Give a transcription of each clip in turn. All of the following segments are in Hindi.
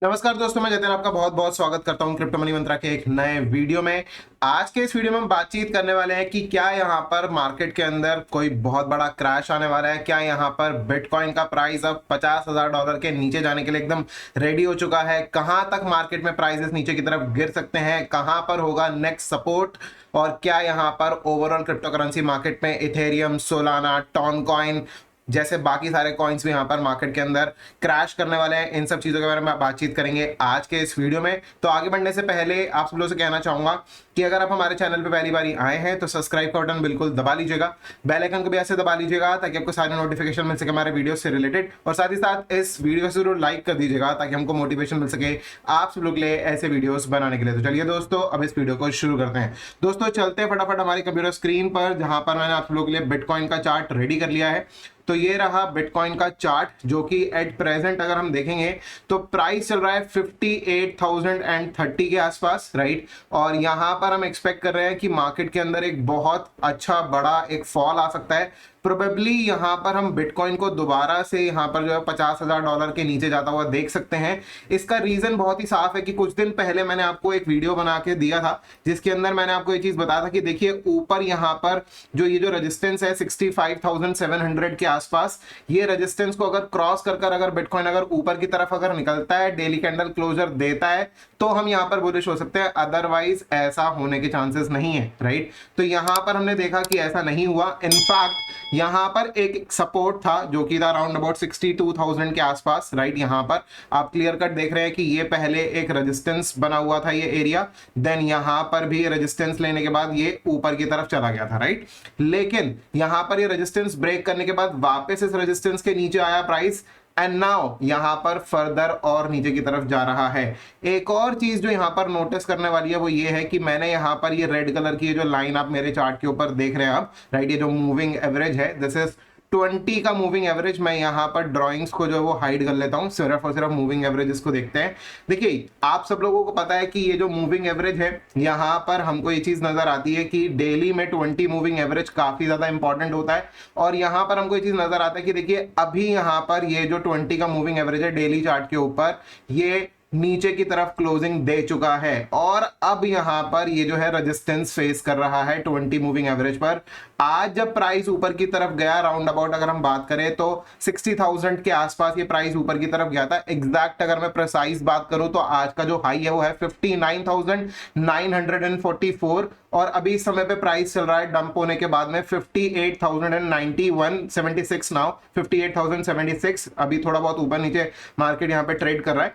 नमस्कार दोस्तों, मैं जतिन आपका बहुत बहुत स्वागत करता हूं क्रिप्टो मनी मंत्रा के एक नए वीडियो में। आज के इस वीडियो में हम बातचीत करने वाले हैं कि क्या यहां पर मार्केट के अंदर कोई बहुत बड़ा क्रैश आने वाला है। क्या यहां पर बिटकॉइन का प्राइस अब $50,000 के नीचे जाने के लिए एकदम रेडी हो चुका है। कहां तक मार्केट में प्राइसेस नीचे की तरफ गिर सकते हैं, कहां पर होगा नेक्स्ट सपोर्ट, और क्या यहां पर ओवरऑल क्रिप्टो करेंसी मार्केट में इथेरियम, सोलाना, टॉन कॉइन जैसे बाकी सारे कॉइन्स भी यहाँ पर मार्केट के अंदर क्रैश करने वाले हैं। इन सब चीज़ों के बारे में बातचीत करेंगे आज के इस वीडियो में। तो आगे बढ़ने से पहले आप सब लोगों से कहना चाहूंगा कि अगर आप हमारे चैनल पे पहली बार आए हैं तो सब्सक्राइब का बटन बिल्कुल दबा लीजिएगा, बेल आइकन को भी ऐसे दबा लीजिएगा ताकि आपको सारे नोटिफिकेशन मिल सके हमारे वीडियो से रिलेटेड, और साथ ही साथ इस वीडियो को जरूर लाइक कर दीजिएगा ताकि हमको मोटिवेशन मिल सके आप सब लोग के लिए ऐसे वीडियोस बनाने के लिए। तो चलिए दोस्तों, अब इस वीडियो को शुरू करते हैं। दोस्तों चलते हैं फटाफट हमारी कंप्यूटर स्क्रीन पर, जहां पर मैंने आप लोगों के लिए बिटकॉइन का चार्ट रेडी कर लिया है। तो ये रहा बिटकॉइन का चार्ट, जो कि एट प्रेजेंट अगर हम देखेंगे तो प्राइस चल रहा है 58,030 के आसपास, राइट। और यहां पर हम एक्सपेक्ट कर रहे हैं कि मार्केट के अंदर एक बहुत अच्छा बड़ा एक फॉल आ सकता है। प्रोबेबली यहां पर हम बिटकॉइन को दोबारा से यहां पर जो है $50,000 के नीचे जाता हुआ देख सकते हैं। इसका रीजन बहुत ही साफ है कि कुछ दिन पहले मैंने आपको एक वीडियो बना के दिया था जिसके अंदर मैंने आपको ये चीज बताया था कि देखिए ऊपर यहां पर जो ये जो रेजिस्टेंस है 65,700 के आसपास, ये रेजिस्टेंस को अगर क्रॉस कर अगर बिटकॉइन अगर ऊपर की तरफ अगर निकलता है, डेली कैंडल क्लोजर देता है, तो हम यहां पर बुलिश हो सकते हैं। अदरवाइज ऐसा होने के चांसेस नहीं है, राइट। तो यहां पर हमने देखा कि ऐसा नहीं हुआ। इनफैक्ट यहां पर एक सपोर्ट था जो कि था अराउंड अबाउट 62,000 के आसपास, राइट। यहां पर आप क्लियर कट देख रहे हैं कि ये पहले एक रेजिस्टेंस बना हुआ था ये एरिया, देन यहां पर भी रेजिस्टेंस लेने के बाद ये ऊपर की तरफ चला गया था, राइट। लेकिन यहां पर ये रेजिस्टेंस ब्रेक करने के बाद वापस इस रेजिस्टेंस के नीचे आया प्राइस, एंड नाउ यहां पर फर्दर और नीचे की तरफ जा रहा है। एक और चीज जो यहां पर नोटिस करने वाली है वो ये है कि मैंने यहां पर ये रेड कलर की जो लाइन आप मेरे चार्ट के ऊपर देख रहे हैं आप, राइट, ये जो मूविंग एवरेज है, दिस इज 20 का मूविंग एवरेज। मैं यहां पर ड्राइंग्स को जो वो हाइड कर लेता हूं, सिर्फ और सिर्फ मूविंग एवरेजेस को देखते हैं। देखिए आप सब लोगों को पता है कि ये जो मूविंग एवरेज है, यहां पर हमको ये चीज नजर आती है कि डेली में 20 मूविंग एवरेज काफी ज्यादा इंपॉर्टेंट होता है। और यहां पर हमको ये चीज नजर आता है कि देखिए अभी यहां पर ये जो 20 का मूविंग एवरेज है डेली चार्ट के ऊपर, ये नीचे की तरफ क्लोजिंग दे चुका है, और अब यहां पर ये जो है रेजिस्टेंस फेस कर रहा है 20 मूविंग एवरेज पर। आज जब प्राइस ऊपर की तरफ गया राउंड अबाउट अगर हम बात करें तो 60,000 के आसपास ये प्राइस ऊपर की तरफ गया था। एग्जैक्ट अगर मैं प्रिसाइज बात करूं तो आज का जो हाई है वो है 59,944, और अभी इस समय पे प्राइस चल रहा है डंप होने के बाद में 58,091.76 नाउ 58,076। अभी थोड़ा बहुत ऊपर नीचे मार्केट यहाँ पे ट्रेड कर रहा है।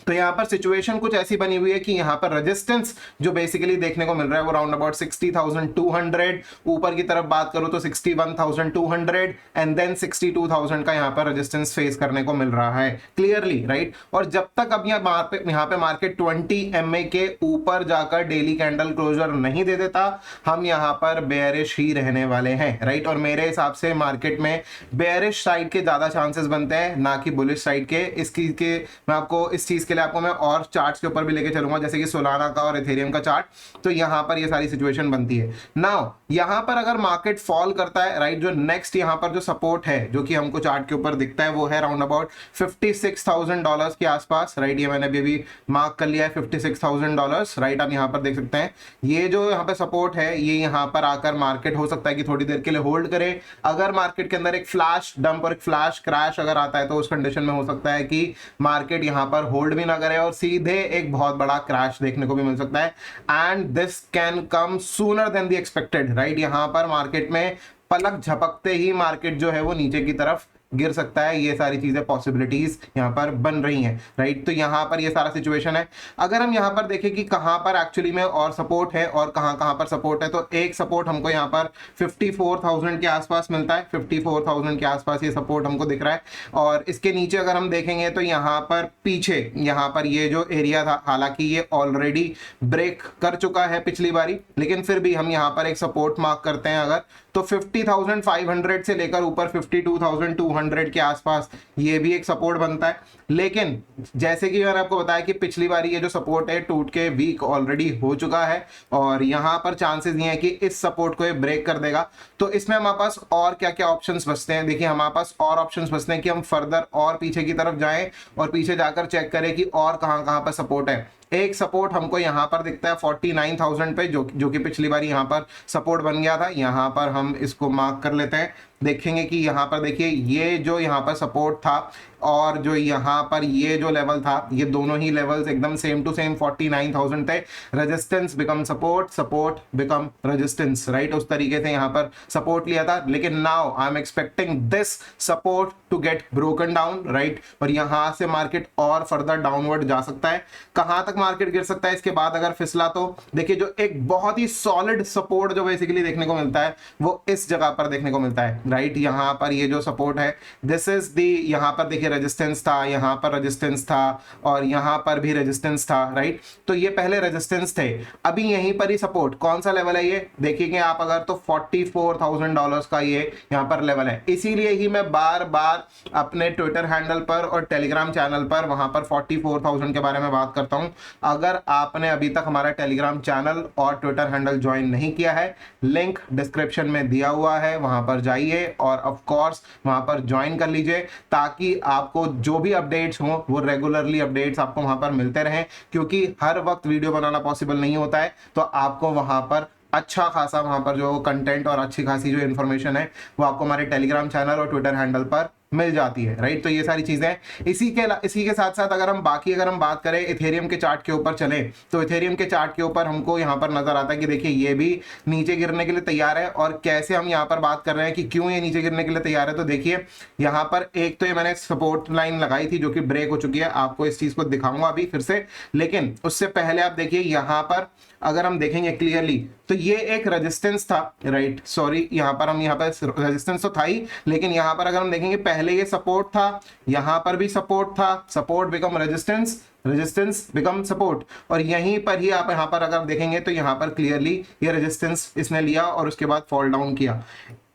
तो यहां पर सिचुएशन कुछ ऐसी बनी हुई है कि यहां पर रेजिस्टेंस जो बेसिकली देखने को मिल रहा है वो राउंड अबाउट 60,200, ऊपर की तरफ बात करूं तो 61,200, एंड देन 62,000 का यहां पर रेजिस्टेंस फेस करने को मिल रहा है क्लियरली, राइट। और जब तक अब यहां पे मार्केट 20 MA के ऊपर जाकर डेली कैंडल क्लोजर नहीं दे देता, हम यहां पर बेयरिश ही रहने वाले हैं, राइट। और मेरे हिसाब से मार्केट में बेयरिश साइड के ज्यादा चांसेस बनते हैं ना कि बुलिश साइड के। इसकी के मैं आपको इस चीज के लिए आपको मैं और चार्ट्स के ऊपर भी लेके चलूंगा, जैसे कि सोलाना का और इथेरियम का चार्ट। तो यहां पर ये सारी सिचुएशन बनती है। नाउ यहां पर अगर मार्केट फॉल करता है, राइट, जो नेक्स्ट यहां पर जो सपोर्ट है जो कि हमको चार्ट के ऊपर दिखता है वो है राउंड अबाउट $56,000 के आसपास, राइट। ये मैंने अभी मार्क कर लिया है $56,000, राइट। आप यहां पर देख सकते हैं ये जो यहां पर सपोर्ट है, ये यहां पर आकर मार्केट हो सकता है कि थोड़ी देर के लिए होल्ड करे। अगर मार्केट के अंदर एक फ्लैश डंप और एक फ्लैश क्रैश अगर आता है तो उस कंडीशन में हो सकता है कि मार्केट यहां पर होल्ड भी ना करे और सीधे एक बहुत बड़ा क्रैश देखने को भी मिल सकता है, and this can come sooner than the expected, right. यहां पर मार्केट में पलक झपकते ही मार्केट जो है वो नीचे की तरफ गिर सकता है। ये सारी चीजें पॉसिबिलिटीज यहां पर बन रही हैं, राइट। तो यहां पर ये सारा सिचुएशन है। अगर हम यहां पर देखें कि कहां पर एक्चुअली में और सपोर्ट है और कहां कहां पर सपोर्ट है, तो एक सपोर्ट हमको यहां पर 54,000 के आसपास मिलता है। 54,000 के आसपास ये सपोर्ट हमको दिख रहा है। और इसके नीचे अगर हम देखेंगे तो यहां पर पीछे यहां पर ये जो एरिया था, हालांकि ये ऑलरेडी ब्रेक कर चुका है पिछली बारी, लेकिन फिर भी हम यहां पर एक सपोर्ट मार्क करते हैं अगर, तो तो 50,500 से लेकर ऊपर 52,200 के आसपास ये भी एक सपोर्ट बनता है। लेकिन जैसे कि मैंने आपको बताया कि पिछली बार ये जो सपोर्ट है टूट के वीक ऑलरेडी हो चुका है और यहाँ पर चांसेस ये है कि इस सपोर्ट को ये ब्रेक कर देगा। तो इसमें हमारे पास और क्या क्या ऑप्शंस बचते हैं, देखिए हमारे पास और ऑप्शंस बचते हैं कि हम फर्दर और पीछे की तरफ जाएं और पीछे जाकर चेक करें कि और कहां कहां पर सपोर्ट है। एक सपोर्ट हमको यहाँ पर दिखता है 49,000 पे, जो कि पिछली बार यहाँ पर सपोर्ट बन गया था। यहाँ पर हम इसको मार्क कर लेते हैं, देखेंगे कि यहाँ पर देखिए ये जो यहाँ पर सपोर्ट था और जो यहाँ पर ये जो लेवल था, ये दोनों ही लेवल्स एकदम सेम टू सेम 49,000 थे। Resistance become support, support become resistance, right, उस तरीके से यहाँ पर सपोर्ट लिया था। लेकिन now I am expecting this support to get broken down, right, और यहाँ से मार्केट और फर्दर डाउनवर्ड जा सकता है। कहाँ तक मार्केट गिर सकता है इसके बाद अगर फिसला तो देखिए जो एक बहुत ही सॉलिड सपोर्ट जो बेसिकली देखने को मिलता है वो इस जगह पर देखने को मिलता है, राइट। यहाँ पर ये जो सपोर्ट है दिस इज दी, यहाँ पर देखिए रेजिस्टेंस था, यहाँ पर रेजिस्टेंस था और यहाँ पर भी रेजिस्टेंस था, राइट। तो ये पहले रेजिस्टेंस थे, अभी यहीं पर ही सपोर्ट। कौन सा लेवल है ये देखिएगा आप अगर तो $44,000 का ये यहाँ पर लेवल है। इसीलिए ही मैं बार बार अपने ट्विटर हैंडल पर और टेलीग्राम चैनल पर वहां पर 44,000 के बारे में बात करता हूं। अगर आपने अभी तक हमारा टेलीग्राम चैनल और ट्विटर हैंडल ज्वाइन नहीं किया है, लिंक डिस्क्रिप्शन में दिया हुआ है, वहां पर जाइए और ऑफ कोर्स वहां पर ज्वाइन कर लीजिए ताकि आपको जो भी अपडेट्स हों वो रेगुलरली अपडेट्स आपको वहां पर मिलते रहें, क्योंकि हर वक्त वीडियो बनाना पॉसिबल नहीं होता है। तो आपको वहां पर अच्छा खासा वहां पर जो कंटेंट और अच्छी खासी जो इन्फॉर्मेशन है वो आपको हमारे टेलीग्राम चैनल और ट्विटर हैंडल पर मिल जाती है, राइट। तो ये सारी चीजें इसी के साथ साथ अगर हम बात करें इथेरियम के चार्ट के ऊपर चले तो इथेरियम के चार्ट के ऊपर हमको यहाँ पर नजर आता है कि देखिए ये भी नीचे गिरने के लिए तैयार है। और कैसे हम यहाँ पर बात कर रहे हैं कि क्यों ये नीचे गिरने के लिए तैयार है, तो देखिए यहाँ पर एक तो ये मैंने सपोर्ट लाइन लगाई थी जो कि ब्रेक हो चुकी है, आपको इस चीज को दिखाऊंगा अभी फिर से। लेकिन उससे पहले आप देखिए यहाँ पर अगर हम देखेंगे क्लियरली तो ये एक रेजिस्टेंस था, राइट, सॉरी यहाँ पर रेजिस्टेंस तो था ही, लेकिन यहाँ पर अगर हम देखेंगे पहले ये सपोर्ट था, यहाँ पर भी सपोर्ट था, support become resistance, resistance become support, और यहीं पर ही आप यहाँ पर अगर देखेंगे तो यहाँ पर क्लियरली ये रेजिस्टेंस इसने लिया और उसके बाद फॉल डाउन किया।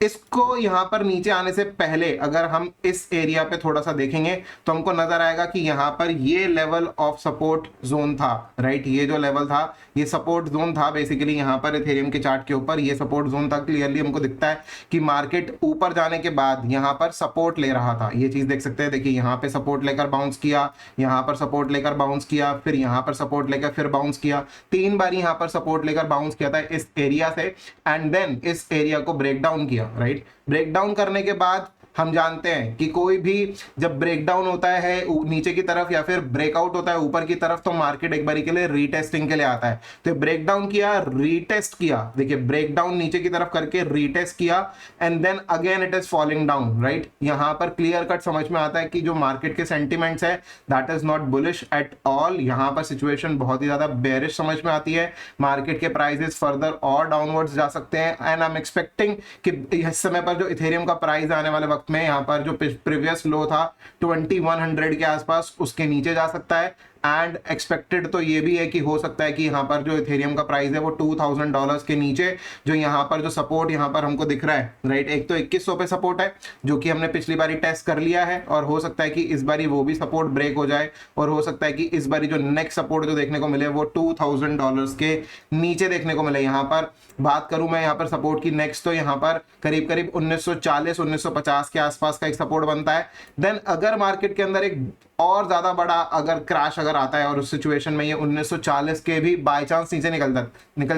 इसको यहाँ पर नीचे आने से पहले अगर हम इस एरिया पे थोड़ा सा देखेंगे तो हमको नजर आएगा कि यहाँ पर ये लेवल ऑफ सपोर्ट जोन था, राइट, ये जो लेवल था ये सपोर्ट जोन था बेसिकली। यहाँ पर इथेरियम के चार्ट के ऊपर ये सपोर्ट जोन था। क्लियरली हमको दिखता है कि मार्केट ऊपर जाने के बाद यहाँ पर सपोर्ट ले रहा था, ये चीज देख सकते हैं। देखिए यहाँ पे सपोर्ट लेकर बाउंस किया, यहाँ पर सपोर्ट लेकर बाउंस किया, फिर यहाँ पर सपोर्ट लेकर फिर बाउंस किया, 3 बार यहाँ पर सपोर्ट लेकर बाउंस किया था इस एरिया से, एंड देन इस एरिया को ब्रेक डाउन किया, राइट। ब्रेक डाउन करने के बाद हम जानते हैं कि कोई भी जब ब्रेकडाउन होता है नीचे की तरफ या फिर ब्रेकआउट होता है ऊपर की तरफ तो मार्केट एक बारी के लिए रीटेस्टिंग के लिए आता है। तो ब्रेकडाउन किया, रीटेस्ट किया, देखिए ब्रेकडाउन नीचे की तरफ करके रीटेस्ट किया and then again it is falling down, right. यहां पर क्लियर कट समझ में आता है कि जो मार्केट के सेंटिमेंट्स है that is not bullish at all. यहां पर सिचुएशन बहुत ही ज्यादा बेरिश समझ में आती है, मार्केट के प्राइसेस फर्दर और डाउनवर्ड्स जा सकते हैं एंड आई एम एक्सपेक्टिंग कि इस समय पर जो इथेरियम का प्राइस आने वाले वक्त में यहाँ पर जो प्रीवियस लो था 2100 के आसपास उसके नीचे जा सकता है। एंड एक्सपेक्टेड तो ये भी है कि हो सकता है कि यहाँ पर जो इथेरियम का प्राइस है वो $2,000 के नीचे जो यहाँ पर जो सपोर्ट यहाँ पर हमको दिख रहा है, राइट, एक तो 2100 पे सपोर्ट है जो कि हमने पिछली बारी टेस्ट कर लिया है और हो सकता है कि इस बारी वो भी सपोर्ट ब्रेक हो जाए और हो सकता है कि इस बारी जो नेक्स्ट सपोर्ट जो देखने को मिले वो $2,000 के नीचे देखने को मिले। यहाँ पर बात करूं मैं यहाँ पर सपोर्ट की नेक्स्ट तो यहाँ पर करीब करीब 1940-1950 के आसपास का एक सपोर्ट बनता है। देन अगर मार्केट के अंदर एक और ज्यादा बड़ा अगर क्रैश अगर आता है और उस सिचुएशन में ये 1940 के भी बाय चांस नीचे निकल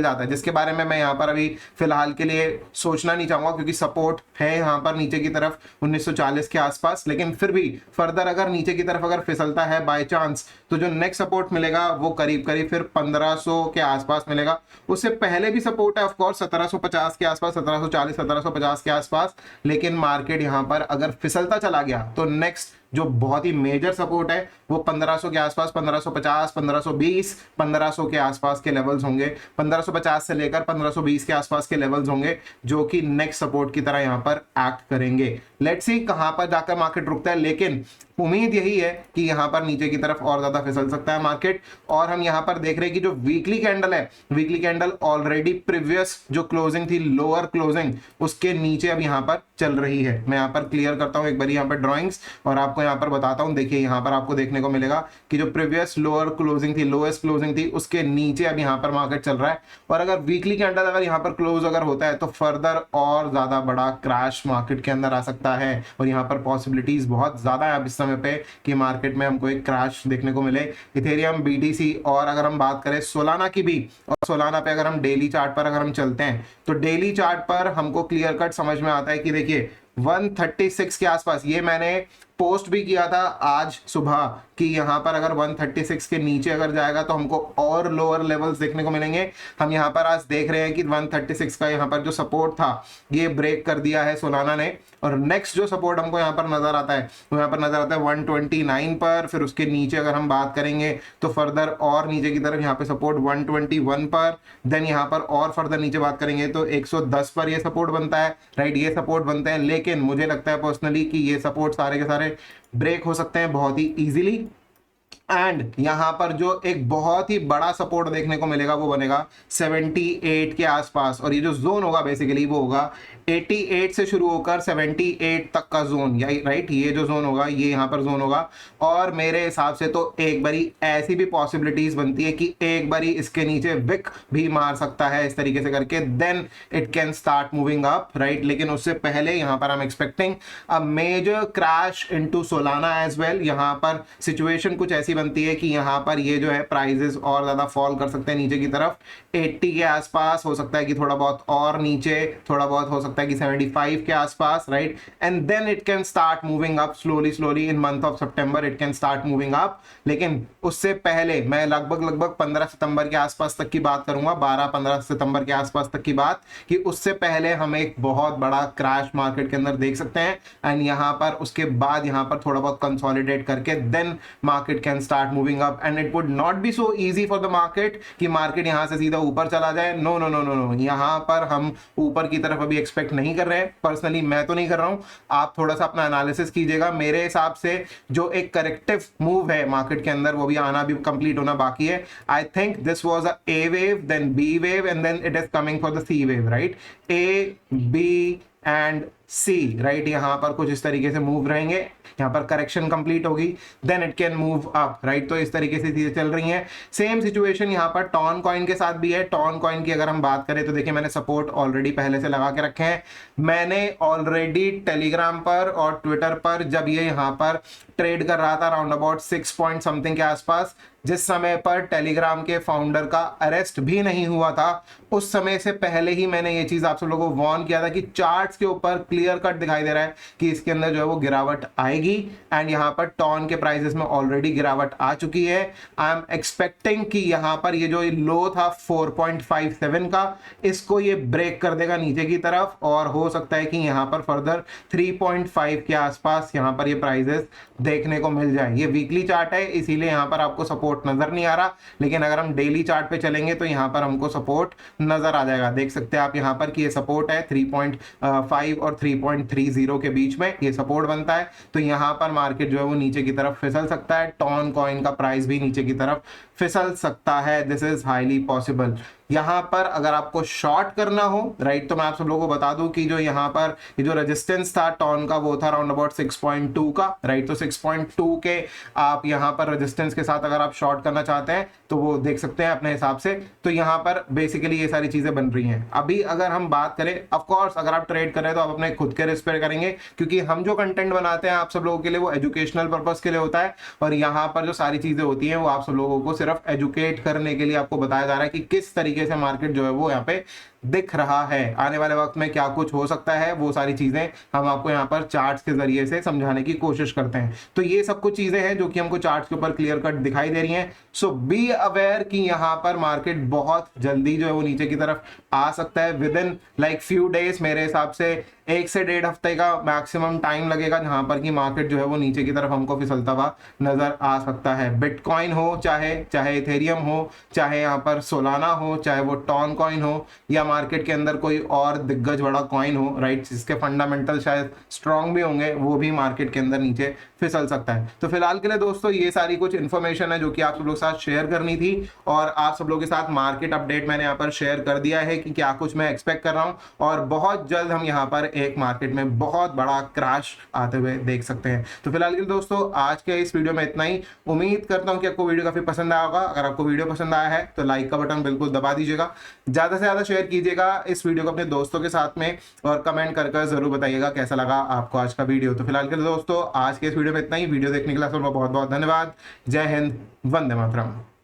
जाता है, जिसके बारे में मैं यहाँ पर अभी फिलहाल के लिए सोचना नहीं चाहूंगा क्योंकि सपोर्ट है यहाँ पर नीचे की तरफ 1940 के आसपास। लेकिन फिर भी फर्दर अगर नीचे की तरफ अगर फिसलता है बाय चांस तो जो नेक्स्ट सपोर्ट मिलेगा वो करीब करीब फिर 1500 के आसपास मिलेगा। उससे पहले भी सपोर्ट है ऑफ कोर्स 1750 के आसपास, 1740 1750 के आसपास। लेकिन मार्केट यहाँ पर अगर फिसलता चला गया तो नेक्स्ट जो बहुत ही मेजर सपोर्ट है वो 1500 के आसपास, 1550, 1520, 1500 के आसपास के लेवल्स होंगे, 1550 से लेकर 1520 के आसपास के लेवल्स होंगे जो कि नेक्स्ट सपोर्ट की तरह यहाँ पर एक्ट करेंगे। लेट्स सी कहां पर जाकर मार्केट रुकता है, लेकिन उम्मीद यही है कि यहां पर नीचे की तरफ और ज्यादा फिसल सकता है मार्केट। और हम यहां पर देख रहे हैं कि जो वीकली कैंडल है, वीकली कैंडल ऑलरेडी प्रीवियस जो क्लोजिंग थी, लोअर क्लोजिंग, उसके नीचे अब यहां पर चल रही है। मैं यहां पर क्लियर करता हूं एक बार यहां पर ड्रॉइंग्स और आपको यहां पर बताता हूं। देखिए यहां पर आपको देखने को मिलेगा कि जो प्रीवियस लोअर क्लोजिंग थी, लोएस्ट क्लोजिंग थी, उसके नीचे अब यहां पर मार्केट चल रहा है। और अगर वीकली कैंडल अगर यहां पर क्लोज अगर होता है तो फर्दर और ज्यादा बड़ा क्रैश मार्केट के अंदर आ सकता है। और यहां पर पॉसिबिलिटीज बहुत ज्यादा है अब इस समय पे कि मार्केट में हमको एक क्रैश देखने को मिले। इथेरियम, बीटीसी और अगर हम बात करें सोलाना की भी, और सोलाना पे अगर हम डेली चार्ट पर अगर हम चलते हैं तो डेली चार्ट पर हमको क्लियर कट समझ में आता है कि देखिए 136 के आसपास, ये मैंने पोस्ट भी किया था आज सुबह कि यहां पर अगर 136 के नीचे अगर जाएगा तो हमको और लोअर लेवल्स देखने को मिलेंगे। हम यहां पर आज देख रहे हैं कि 136 का यहां पर जो सपोर्ट था ये ब्रेक कर दिया है सोलाना ने। और नेक्स्ट जो सपोर्ट हमको यहां पर नजर आता है वो यहां पर नजर आता है 129 पर। फिर उसके नीचे अगर हम बात करेंगे तो फर्दर और नीचे की तरफ यहां पे सपोर्ट 121 पर। देन यहां पर और फर्दर नीचे बात करेंगे तो 110 पर ये सपोर्ट बनता है, राइट, ये सपोर्ट बनते हैं। लेकिन मुझे लगता है पर्सनली कि ये सपोर्ट सारे के सारे ब्रेक हो सकते हैं बहुत ही इजीली। एंड यहां पर जो एक बहुत ही बड़ा सपोर्ट देखने को मिलेगा वो बनेगा 78 के आसपास। और ये जो जोन होगा बेसिकली वो होगा 88 से शुरू होकर 78 तक का जोन, राइट, ये जो जोन होगा ये यहां पर जोन होगा। और मेरे हिसाब से तो एक बारी ऐसी भी पॉसिबिलिटीज बनती है कि एक बारी इसके नीचे विक भी मार सकता है इस तरीके से करके, then it can start moving up, right. लेकिन उससे पहले यहां पर I am expecting a major crash into Solana as well. यहां पर सिचुएशन कुछ ऐसी बनती है कि यहां पर ये जो है प्राइजेस और ज्यादा फॉल कर सकते हैं नीचे की तरफ, 80 के आसपास हो सकता है कि थोड़ा बहुत और नीचे, थोड़ा बहुत हो सकता है कि 75 के आसपास, right. And then it can start moving up slowly in month of सितंबर, it can start moving up. लेकिन उससे पहले मैं लगभग 15 सितंबर के आसपास तक की बात करूंगा, 12-15 सितंबर के आसपास तक की बात, कि उससे पहले हम एक बहुत बड़ा क्रैश मार्केट के अंदर देख सकते हैं। एंड यहां पर उसके बाद यहां पर थोड़ा बहुत कंसोलिडेट करके then market can start moving up. And it would not be so easy for the market कि मार्केट यहां से सीधा ऊपर चला जाए। No no no no no, यहां पर हम ऊपर की तरफ अभी एक्सपेक्ट नहीं कर रहे हैं, पर्सनली मैं तो नहीं कर रहा हूं। आप थोड़ा सा अपना एनालिसिस कीजिएगा। मेरे हिसाब से जो एक करेक्टिव मूव है मार्केट के अंदर वो भी आना, भी कंप्लीट होना बाकी है। I think this was a A wave, then B wave and then it is coming for the C wave, right. A, B and C, right, यहां पर कुछ इस तरीके से मूव रहेंगे। यहां पर करेक्शन कंप्लीट होगी, then it can move up, right. तो इस तरीके से चीजें चल रही हैं। सेम सिचुएशन यहां पर टॉन कॉइन के साथ भी है। टॉन कॉइन की अगर हम बात करें तो देखिए मैंने सपोर्ट ऑलरेडी पहले से लगा के रखे हैं। मैंने ऑलरेडी टेलीग्राम पर और ट्विटर पर जब ये यहां पर ट्रेड कर रहा था राउंड अबाउट 6 पॉइंट समथिंग के आसपास, जिस समय पर टेलीग्राम के फाउंडर का अरेस्ट भी नहीं हुआ था, उस समय से पहले ही मैंने ये चीज आप सब लोगों को वार्न किया था कि चार्ट्स के ऊपर क्लियर कट दिखाई दे रहा है कि इसके अंदर जो है वो गिरावट आएगी। एंड यहां पर टॉन के प्राइसेस में ऑलरेडी गिरावट आ चुकी है। आई एम एक्सपेक्टिंग कि यहां पर ये जो लो था 4.57 का, इसको ये ब्रेक कर देगा नीचे की तरफ। और हो सकता है कि यहां पर फर्दर 3.5 के आसपास यहां पर ये प्राइसेस देखने को मिल जाए। ये वीकली चार्ट है इसीलिए यहां पर आपको सपोर्ट नजर नहीं आ रहा, लेकिन अगर हम डेली चार्ट पे चलेंगे तो यहां पर हमको सपोर्ट नजर आ जाएगा। देख सकते हैं आप यहां पर कि ये सपोर्ट है 3.5 और 3.30 के बीच में ये सपोर्ट बनता है। तो यहां पर मार्केट जो है वो नीचे की तरफ फिसल सकता है। टॉन कॉइन का प्राइस भी नीचे की तरफ फिसल सकता है, दिस इज हाईली पॉसिबल। यहां पर अगर आपको शॉर्ट करना हो, राइट, तो मैं आप सब लोगों को बता दूं कि जो यहां पर ये जो रेजिस्टेंस था टॉन का वो था राउंड अबाउट 6.2 का, राइट। तो 6.2 के आप यहां पर रेजिस्टेंस के साथ अगर आप शॉर्ट करना चाहते हैं तो वो देख सकते हैं अपने हिसाब से। तो यहां पर बेसिकली ये सारी चीजें बन रही हैं। अभी अगर हम बात करें, ऑफ कोर्स अगर आप ट्रेड कर रहे हैं तो आप अपने खुद के रिस्क पे करेंगे, क्योंकि हम जो कंटेंट बनाते हैं आप सब लोगों के लिए वो एजुकेशनल पर्पस के लिए होता है। और यहां पर जो सारी चीजें होती हैं वो आप सब लोगों को सिर्फ एजुकेट करने के लिए आपको बताया जा रहा है कि किस तरीके से मार्केट जो है वो यहाँ पे दिख रहा है। आने वाले वक्त में क्या कुछ हो सकता है वो सारी चीजें हम आपको यहाँ पर चार्ट्स के जरिए से समझाने की कोशिश करते हैं। तो ये सब कुछ चीजें हैं जो कि हमको चार्ट्स के ऊपर क्लियर कट दिखाई दे रही हैं। सो बी अवेयर कि यहाँ पर मार्केट बहुत जल्दी जो है वो नीचे की तरफ आ सकता है with in like few days. मेरे हिसाब से 1 से 1.5 हफ्ते का मैक्सिमम टाइम लगेगा जहां पर कि मार्केट जो है वो नीचे की तरफ हमको फिसलता हुआ नजर आ सकता है। बिटकॉइन हो चाहे इथेरियम हो, चाहे यहाँ पर सोलाना हो, चाहे वो टॉन कॉइन हो, या मार्केट के अंदर कोई और दिग्गज बड़ा कॉइन हो, राइट, जिसके फंडामेंटल शायद स्ट्रांग भी होंगे, वो भी मार्केट के अंदर नीचे फिसल सकता है। तो फिलहाल के लिए दोस्तों ये सारी कुछ इन्फॉर्मेशन है जो कि आप सब लोग के साथ शेयर करनी थी, और आप सब लोग के साथ मार्केट अपडेट मैंने यहाँ पर शेयर कर दिया है कि क्या कुछ मैं एक्सपेक्ट कर रहा हूँ, और बहुत जल्द हम यहाँ पर एक मार्केट में बहुत बड़ा क्रैश आते हुए देख सकते हैं। तो फिलहाल के लिए दोस्तों आज के इस वीडियो में इतना ही। उम्मीद करता हूँ कि आपको वीडियो काफी पसंद आया होगा। अगर आपको वीडियो पसंद आया है तो लाइक का बटन बिल्कुल दबा दीजिएगा, ज्यादा से ज्यादा शेयर कीजिएगा इस वीडियो को अपने दोस्तों के साथ में, और कमेंट कर जरूर बताइएगा कैसा लगा आपको आज का वीडियो। तो फिलहाल के लिए दोस्तों आज के इस वीडियो में इतना ही। वीडियो देखने के लिए आप सबको बहुत बहुत धन्यवाद। जय हिंद, वंदे मातरम।